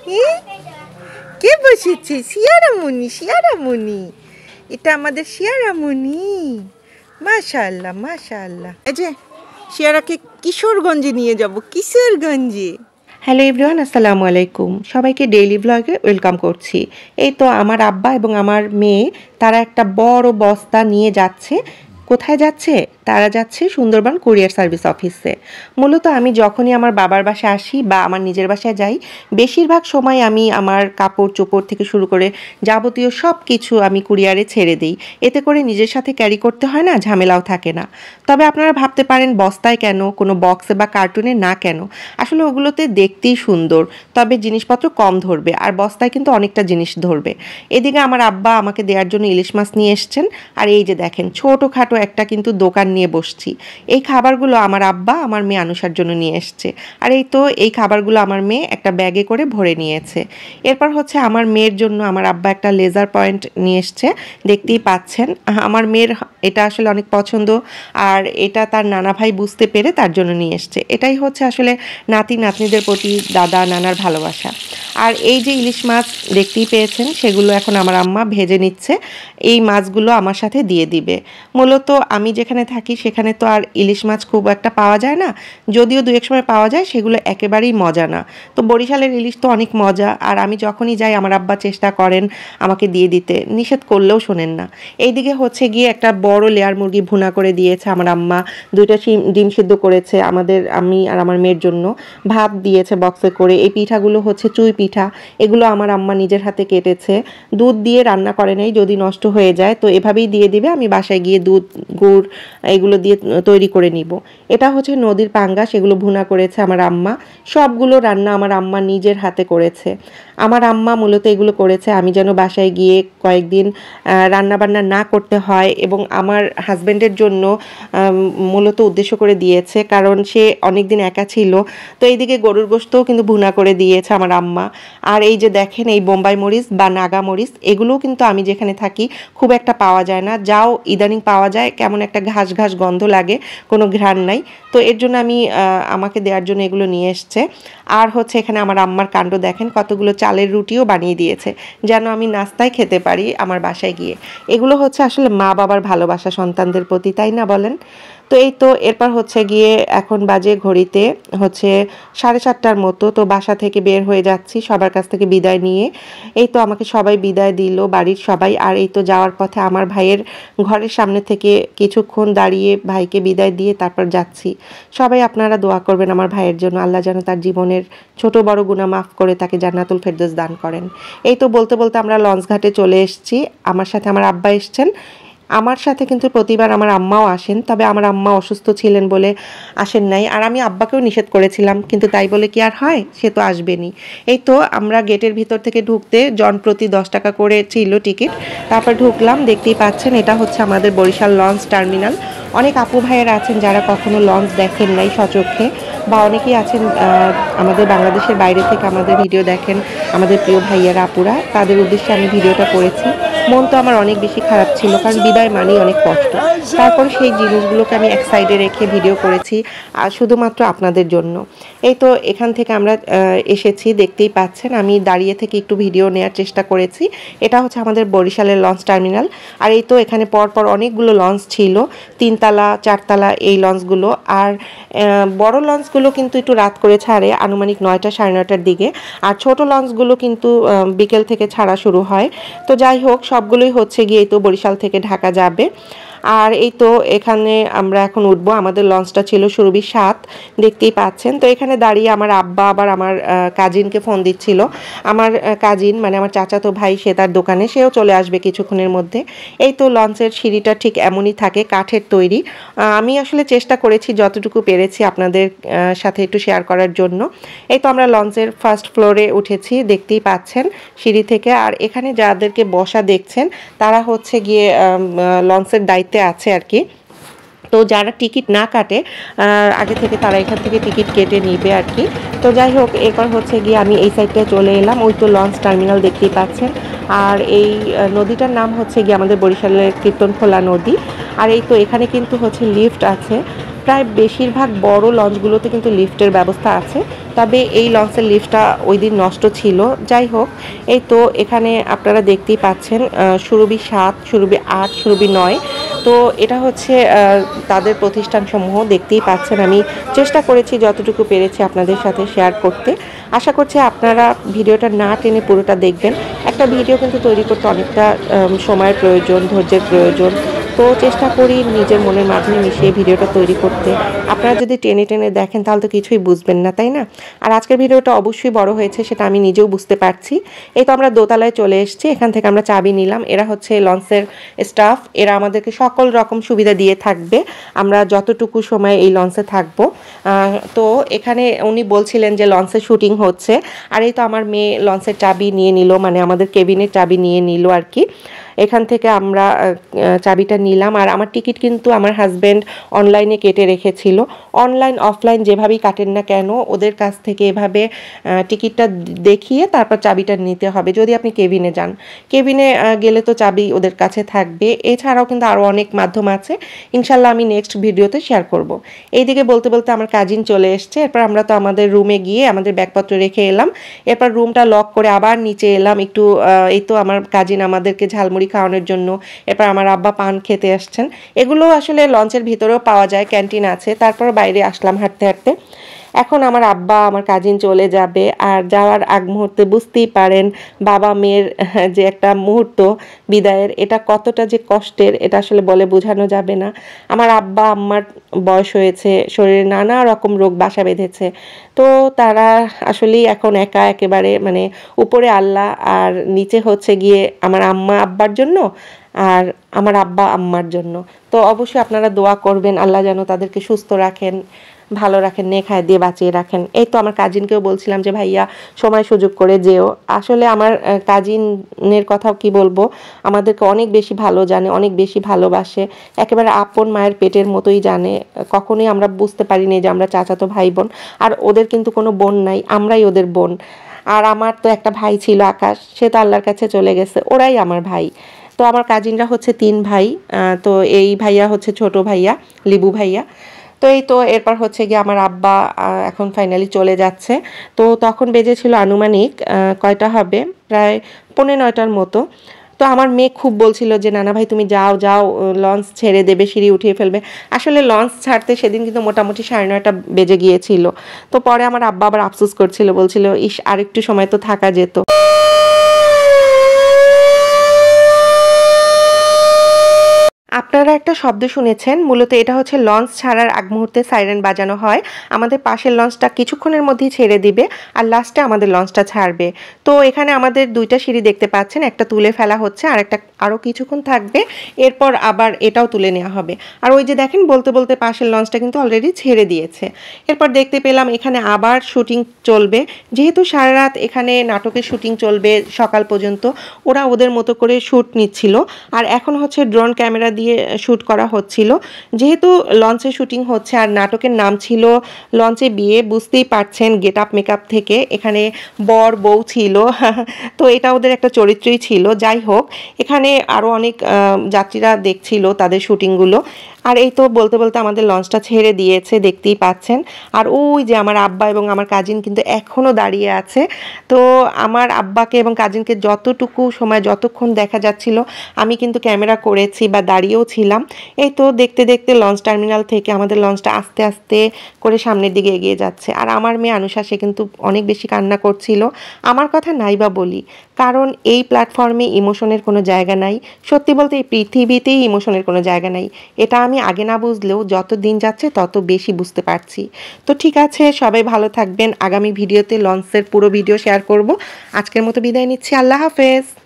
হ্যাঁ, কে বসেছে? শিয়ারামণি, শিয়ারামণি, এটা আমাদের শিয়ারামণি। মাশাআল্লাহ মাশাআল্লাহ। এই যে শিয়ারাকে কিশোরগঞ্জে নিয়ে যাব, কিশোরগঞ্জে। হ্যালো এভরিওয়ান, আসসালামু আলাইকুম। সবাইকে ডেইলি ব্লগে ওয়েলকাম করছি। এই তো আমার আব্বা এবং আমার মেয়ে, তারা একটা বড় বস্তা নিয়ে যাচ্ছে। কোথায় যাচ্ছে? তারা যাচ্ছে সুন্দরবন কুরিয়ার সার্ভিস অফিসে। মূলত আমি যখনই আমার বাবার বাসায় আসি বা আমার নিজের বাসায় যাই, বেশিরভাগ সময় আমি আমার কাপড় চোপড় থেকে শুরু করে যাবতীয় সব কিছু আমি কুরিয়ারে ছেড়ে দিই। এতে করে নিজের সাথে ক্যারি করতে হয় না, ঝামেলাও থাকে না। তবে আপনারা ভাবতে পারেন বস্তায় কেন, কোনো বক্সে বা কার্টুনে না কেন? আসলে ওগুলোতে দেখতেই সুন্দর, তবে জিনিসপত্র কম ধরবে, আর বস্তায় কিন্তু অনেকটা জিনিস ধরবে। এদিকে আমার আব্বা আমাকে দেওয়ার জন্য ইলিশ মাছ নিয়ে এসছেন। আর এই যে দেখেন, ছোটোখাটো একটা কিন্তু দোকান নিয়ে বসছি। এই খাবারগুলো আমার আব্বা আমার মেয়ে আনুষার জন্য নিয়ে এসছে। আর এই তো এই খাবারগুলো আমার মেয়ে একটা ব্যাগে করে ভরে নিয়েছে। এরপর হচ্ছে আমার মেয়ের জন্য আমার আব্বা একটা লেজার পয়েন্ট নিয়ে এসছে। দেখতেই পাচ্ছেন আমার মেয়ের এটা আসলে অনেক পছন্দ, আর এটা তার নানা ভাই বুঝতে পেরে তার জন্য নিয়ে এসছে। এটাই হচ্ছে আসলে নাতি নাতনিদের প্রতি দাদা নানার ভালোবাসা। আর এই যে ইলিশ মাছ দেখতেই পেয়েছেন, সেগুলো এখন আমার আম্মা ভেজে নিচ্ছে। এই মাছগুলো আমার সাথে দিয়ে দিবে। মূলত আমি যেখানে থাকি সেখানে তো আর ইলিশ মাছ খুব একটা পাওয়া যায় না, যদিও দু এক সময় পাওয়া যায়, সেগুলো একেবারেই মজা না। তো বরিশালের ইলিশ তো অনেক মজা, আর আমি যখনই যাই আমার আব্বা চেষ্টা করেন আমাকে দিয়ে দিতে, নিষেধ করলেও শোনেন না। এইদিকে হচ্ছে গিয়ে একটা বড় লেয়ার মুরগি ভুনা করে দিয়েছে আমার আম্মা, দুইটা ডিম সিদ্ধ করেছে আমাদের, আমি আর আমার মেয়ের জন্য ভাত দিয়েছে বক্সে করে। এই পিঠাগুলো হচ্ছে চুই পিঠা, এগুলো আমার আম্মা নিজের হাতে কেটেছে। দুধ দিয়ে রান্না করে নাই, যদি নষ্ট হয়ে যায় তো এভাবেই দিয়ে দিবে, আমি বাসায় গিয়ে দুধ গুড় এগুলো দিয়ে তৈরি করে নিব। এটা হচ্ছে নদীর পাঙ্গাস, এগুলো ভুনা করেছে আমার আম্মা। সবগুলো রান্না আমার আম্মা নিজের হাতে করেছে। আমার আম্মা মূলত এগুলো করেছে আমি যেন বাসায় গিয়ে কয়েকদিন রান্না বান্না না করতে হয়, এবং আমার হাজব্যান্ডের জন্য মূলত উদ্দেশ্য করে দিয়েছে, কারণ সে অনেকদিন একা ছিল। তো এইদিকে গরুর গোশতও কিন্তু ভুনা করে দিয়েছে আমার আম্মা। আর এই যে দেখেন, এই বোম্বাই মরিচ বা নাগা মরিচ, এগুলোও কিন্তু আমি যেখানে থাকি খুব একটা পাওয়া যায় না, যাও ইদানিং পাওয়া যায় কেমন একটা ঘাস ঘাস গন্ধ লাগে, কোনো ঘ্রাণ নাই। তো এর জন্য আমি আমাকে দেওয়ার জন্য এগুলো নিয়ে এসছে। আর হচ্ছে এখানে আমার আম্মার কাণ্ড দেখেন, কতগুলো চালের রুটিও বানিয়ে দিয়েছে যেন আমি নাস্তায় খেতে পারি আমার বাসায় গিয়ে। এগুলো হচ্ছে আসলে মা বাবার ভালোবাসা সন্তানদের প্রতি, তাই না বলেন? তো এই তো এরপর হচ্ছে গিয়ে এখন বাজে ঘড়িতে হচ্ছে 7:30টার মতো। তো বাসা থেকে বের হয়ে যাচ্ছি সবার কাছ থেকে বিদায় নিয়ে। এই তো আমাকে সবাই বিদায় দিল, বাড়ির সবাই। আর এই তো যাওয়ার পথে আমার ভাইয়ের ঘরের সামনে থেকে কিছুক্ষণ দাঁড়িয়ে ভাইকে বিদায় দিয়ে তারপর যাচ্ছি। সবাই আপনারা দোয়া করবেন আমার ভাইয়ের জন্য, আল্লাহ যেন তার জীবনের ছোট বড় গুনাহ মাফ করে তাকে জান্নাতুল ফেরদৌস দান করেন। এই তো বলতে বলতে আমরা লঞ্চ ঘাটে চলে এসেছি। আমার সাথে আমার আব্বা এসছেন। আমার সাথে কিন্তু প্রতিবার আমার আম্মাও আসেন, তবে আমার আম্মা অসুস্থ ছিলেন বলে আসেন নাই। আর আমি আব্বাকেও নিষেধ করেছিলাম, কিন্তু তাই বলে কি আর হয়, সে তো আসবেনই। এই তো আমরা গেটের ভিতর থেকে ঢুকতে জনপ্রতি 10 টাকা করে ছিল টিকিট। তারপর ঢুকলাম, দেখতেই পাচ্ছেন এটা হচ্ছে আমাদের বরিশাল লঞ্চ টার্মিনাল। অনেক আপু ভাইয়েরা আছেন যারা কখনো লঞ্চ দেখেন নাই সচক্ষে, বা অনেকেই আছেন আমাদের বাংলাদেশের বাইরে থেকে আমাদের ভিডিও দেখেন, আমাদের প্রিয় ভাইয়ারা আপুরা, তাদের উদ্দেশ্যে আমি ভিডিওটা করেছি। মন তো আমার অনেক বেশি খারাপ ছিল, কারণ বিদায় মানেই অনেক কষ্ট। তারপর সেই জিনিসগুলোকে আমি এক সাইডে রেখে ভিডিও করেছি, আর শুধুমাত্র আপনাদের জন্য। এই তো এখান থেকে আমরা এসেছি, দেখতেই পাচ্ছেন আমি দাঁড়িয়ে থেকে একটু ভিডিও নেওয়ার চেষ্টা করেছি। এটা হচ্ছে আমাদের বরিশালের লঞ্চ টার্মিনাল। আর এই তো এখানে পরপর অনেকগুলো লঞ্চ ছিল, 3তলা 4তলা এই লঞ্চগুলো। আর বড় লঞ্চগুলো কিন্তু একটু রাত করে ছাড়ে, আনুমানিক 9টা 9:30টার দিকে। আর ছোট লঞ্চগুলো কিন্তু বিকেল থেকে ছাড়া শুরু হয়। তো যাই হোক, সবগুলোই হচ্ছে গিয়ে তো বরিশাল থেকে ঢাকা যাবে। আর এই তো এখানে আমরা এখন উঠবো। আমাদের লঞ্চটা ছিল সুরভি 7, দেখতেই পাচ্ছেন। তো এখানে দাঁড়িয়ে আমার আব্বা আবার আমার কাজিনকে ফোন দিচ্ছিল। আমার কাজিন মানে আমার চাচাতো ভাই, সে তার দোকানে, সেও চলে আসবে কিছুক্ষণের মধ্যে। এই তো লঞ্চের সিঁড়িটা ঠিক এমনই থাকে, কাঠের তৈরি। আমি আসলে চেষ্টা করেছি যতটুকু পেরেছি আপনাদের সাথে একটু শেয়ার করার জন্য। এই তো আমরা লঞ্চের ফার্স্ট ফ্লোরে উঠেছি, দেখতেই পাচ্ছেন সিঁড়ি থেকে। আর এখানে যাদেরকে বসা দেখছেন তারা হচ্ছে গিয়ে লঞ্চের দায়িত্বে আছে আর কি। তো যারা টিকিট না কাটে আগে থেকে, তারা এখান থেকে টিকিট কেটে নিবে আর কি। তো যাই হোক, এরপর হচ্ছে গিয়ে আমি এই সাইডটায় চলে এলাম। ওই তো লঞ্চ টার্মিনাল দেখতেই পাচ্ছেন। আর এই নদীটার নাম হচ্ছে গিয়ে আমাদের বরিশালের কীর্তনখোলা নদী। আর এই তো এখানে কিন্তু হচ্ছে লিফট আছে। প্রায় বেশিরভাগ বড় লঞ্চগুলোতে কিন্তু লিফটের ব্যবস্থা আছে, তবে এই লঞ্চের লিফটটা ওই দিন নষ্ট ছিল। যাই হোক, এই তো এখানে আপনারা দেখতেই পাচ্ছেন সুরভি 7, সুরভি 8, সুরভি 9। তো এটা হচ্ছে তাদের প্রতিষ্ঠানসমূহ, দেখতেই পাচ্ছেন। আমি চেষ্টা করেছি যতটুকু পেরেছি আপনাদের সাথে শেয়ার করতে। আশা করছি আপনারা ভিডিওটা না টেনে পুরোটা দেখবেন। একটা ভিডিও কিন্তু তৈরি করতে অনেকটা সময়ের প্রয়োজন, ধৈর্যের প্রয়োজন। তো চেষ্টা করি নিজের মনের মাধ্যমে মিশিয়ে ভিডিওটা তৈরি করতে। আপনারা যদি টেনে টেনে দেখেন তাহলে তো কিছুই বুঝবেন না, তাই না? আর আজকের ভিডিওটা অবশ্যই বড় হয়েছে, সেটা আমি নিজেও বুঝতে পারছি। এই তো আমরা দোতলায় চলে এসেছি, এখান থেকে আমরা চাবি নিলাম। এরা হচ্ছে লঞ্চের স্টাফ, এরা আমাদেরকে সকল রকম সুবিধা দিয়ে থাকবে আমরা যতটুকু সময় এই লঞ্চে থাকবো। তো এখানে উনি বলছিলেন যে লঞ্চের শুটিং হচ্ছে, আর এই তো আমার মেয়ে লঞ্চের চাবি নিয়ে নিল, মানে আমাদের কেবিনের চাবি নিয়ে নিল আর কি। এখান থেকে আমরা চাবিটা নিলাম। আর আমার টিকিট কিন্তু আমার হাজব্যান্ড অনলাইনে কেটে রেখেছিল। অনলাইন অফলাইন যেভাবেই কাটেন না কেন, ওদের কাছ থেকে এভাবে টিকিটটা দেখিয়ে তারপর চাবিটা নিতে হবে যদি আপনি কেবিনে যান। কেবিনে গেলে তো চাবি ওদের কাছে থাকবে। এছাড়াও কিন্তু আরও অনেক মাধ্যম আছে, ইনশাল্লাহ আমি নেক্সট ভিডিওতে শেয়ার করব। এইদিকে বলতে বলতে আমার কাজিন চলে এসছে। এরপর আমরা তো আমাদের রুমে গিয়ে আমাদের ব্যাগপত্র রেখে এলাম। এরপর রুমটা লক করে আবার নিচে এলাম একটু। এই তো আমার কাজিন আমাদেরকে ঝালমুড়ি খাওয়ানোর জন্য, এরপর আমার আব্বা পান খেতে আসছেন। এগুলো আসলে লঞ্চের ভিতরেও পাওয়া যায়, ক্যান্টিন আছে। তারপর বাইরে আসলাম হাঁটতে হাঁটতে। এখন আমার আব্বা আমার কাজিন চলে যাবে, আর যাওয়ার আগ মুহূর্তে বুঝতেই পারেন বাবা মেয়ের যে একটা মুহূর্ত বিদায়ের, এটা কতটা যে কষ্টের এটা আসলে বলে বোঝানো যাবে না। আমার আব্বা আম্মার বয়স হয়েছে, শরীরে নানা রকম রোগ বাসা বেঁধেছে। তো তারা আসলেই এখন একা, একেবারে মানে উপরে আল্লাহ আর নিচে হচ্ছে গিয়ে আমার আম্মা আব্বার জন্য আর আমার আব্বা আম্মার জন্য। তো অবশ্যই আপনারা দোয়া করবেন আল্লাহ যেন তাদেরকে সুস্থ রাখেন, ভালো রাখেন, নেখায় দিয়ে বাঁচিয়ে রাখেন। এই তো আমার কাজিনকেও বলছিলাম যে ভাইয়া সময় সুযোগ করে যেও। আসলে আমার কাজিনের কথাও কি বলবো, আমাদেরকে অনেক বেশি ভালো জানে, অনেক বেশি ভালোবাসে, একেবারে আপন মায়ের পেটের মতোই জানে। কখনোই আমরা বুঝতে পারিনি যে আমরা চাচাতো ভাই বোন, আর ওদের কিন্তু কোনো বোন নাই, আমরাই ওদের বোন। আর আমার তো একটা ভাই ছিল আকাশ, সে তো আল্লাহর কাছে চলে গেছে, ওরাই আমার ভাই। তো আমার কাজিনরা হচ্ছে 3 ভাই। তো এই ভাইয়া হচ্ছে ছোট ভাইয়া, লিবু ভাইয়া। তো এই তো এরপর হচ্ছে গিয়ে আমার আব্বা এখন ফাইনালি চলে যাচ্ছে। তো তখন বেজেছিল আনুমানিক কয়টা হবে, প্রায় 8:45টার মতো। তো আমার মেয়ে খুব বলছিল যে নানা ভাই তুমি যাও যাও, লঞ্চ ছেড়ে দেবে, সিঁড়ি উঠিয়ে ফেলবে। আসলে লঞ্চ ছাড়তে সেদিন কিন্তু মোটামুটি 9:30টা বেজে গিয়েছিল। তো পরে আমার আব্বা আবার আফসোস করছিল, বলছিল ইস আরেকটু সময় তো থাকা যেত। আপনারা একটা শব্দ শুনেছেন, মূলত এটা হচ্ছে লঞ্চ ছাড়ার আগ মুহূর্তে সাইরেন বাজানো হয়। আমাদের পাশের লঞ্চটা কিছুক্ষণের মধ্যেই ছেড়ে দিবে, আর লাস্টে আমাদের লঞ্চটা ছাড়বে। তো এখানে আমাদের 2টা সিঁড়ি দেখতে পাচ্ছেন, একটা তুলে ফেলা হচ্ছে, আর একটা আরও কিছুক্ষণ থাকবে, এরপর আবার এটাও তুলে নেওয়া হবে। আর ওই যে দেখেন বলতে বলতে পাশের লঞ্চটা কিন্তু অলরেডি ছেড়ে দিয়েছে। এরপর দেখতে পেলাম এখানে আবার শুটিং চলবে, যেহেতু সারা রাত এখানে নাটকের শুটিং চলবে সকাল পর্যন্ত, ওরা ওদের মতো করে শ্যুট নিচ্ছিল। আর এখন হচ্ছে ড্রোন ক্যামেরা দিয়ে শ্যুট করা হচ্ছিল। যেহেতু লঞ্চে শুটিং হচ্ছে আর নাটকের নাম ছিল লঞ্চে বিয়ে, বুঝতেই পারছেন গেট আপ মেকআপ থেকে এখানে বর বউ ছিল। তো এটা ওদের একটা চরিত্রই ছিল। যাই হোক, এখানে আরও অনেক যাত্রীরা দেখছিল তাদের শুটিংগুলো। আর এই তো বলতে বলতে আমাদের লঞ্চটা ছেড়ে দিয়েছে, দেখতেই পাচ্ছেন। আর ওই যে আমার আব্বা এবং আমার কাজিন কিন্তু এখনও দাঁড়িয়ে আছে। তো আমার আব্বাকে এবং কাজিনকে যতটুকু সময় যতক্ষণ দেখা যাচ্ছিল আমি কিন্তু ক্যামেরা করেছি বা দাঁড়িয়েও ছিলাম। এই তো দেখতে দেখতে লঞ্চ টার্মিনাল থেকে আমাদের লঞ্চটা আস্তে আস্তে করে সামনের দিকে এগিয়ে যাচ্ছে। আর আমার মেয়ে আনুষা, সে কিন্তু অনেক বেশি কান্না করছিল। আমার কথা নাই বা বলি, কারণ এই প্ল্যাটফর্মে ইমোশনের কোনো জায়গা নাই। সত্যি বলতে এই পৃথিবীতেই ইমোশনের কোনো জায়গা নাই। এটা আমি আগে না বুঝলেও যত দিন যাচ্ছে তত বেশি বুঝতে পারছি। তো ঠিক আছে, সবাই ভালো থাকবেন। আগামী ভিডিওতে লঞ্চের পুরো ভিডিও শেয়ার করব। আজকের মতো বিদায় নিচ্ছি, আল্লাহ হাফেজ।